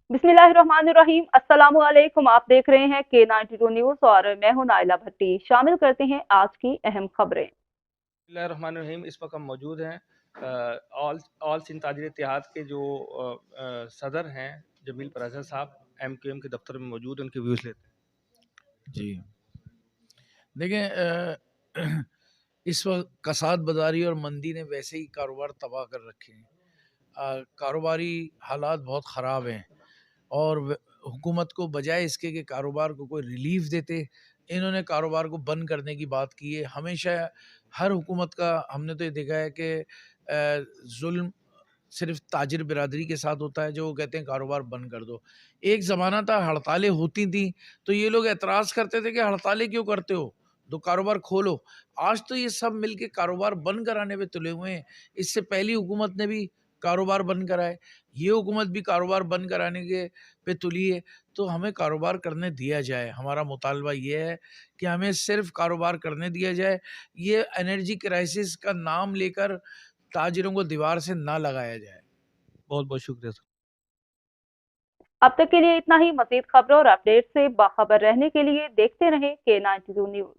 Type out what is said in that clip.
बिस्मिल्लाहिर्रहमानिर्रहीम। अस्सलामुअलैकुम। आप देख रहे हैं K92 न्यूज और मैं हूं नाइला भट्टी। शामिल करते हैं आज की अहम खबरें। बिस्मिल्लाहिर्रहमानिर्रहीम। इस वक्त हम मौजूद हैं ऑल सिंध ताजिर इत्तेहाद के जो सदर हैं जमील पराजर साहब MQM के दफ्तर में मौजूद हैं, उनके व्यूज़ लेते हैं। जी देखें, इस वक्त कसाद बाजारी और मंदी ने वैसे ही कारोबार तबाह कर रखे हैं। कारोबारी हालात बहुत ख़राब हैं और हुकूमत को बजाय इसके कि कारोबार को कोई रिलीफ देते, इन्होंने कारोबार को बंद करने की बात की है। हमेशा हर हुकूमत का हमने तो ये देखा है कि जुल्म सिर्फ ताजिर बिरादरी के साथ होता है, जो वो कहते हैं कारोबार बंद कर दो। एक ज़माना था हड़तालें होती थी तो ये लोग एतराज़ करते थे कि हड़तालें क्यों करते हो, तो कारोबार खोलो। आज तो ये सब मिलके कारोबार बंद कराने पे तुले हुए हैं। इससे पहली हुकूमत ने भी कारोबार बंद कराए, ये हुकूमत भी कारोबार बंद कराने के पे तुली है। तो हमें कारोबार करने दिया जाए, हमारा मुतालबा ये है कि हमें सिर्फ कारोबार करने दिया जाए। ये एनर्जी क्राइसिस का नाम लेकर ताजिरों को दीवार से ना लगाया जाए। बहुत बहुत शुक्रिया सर। अब तक के लिए इतना ही। मजीद खबरों और अपडेट से बाखबर रहने के लिए देखते रहें K92 न्यूज।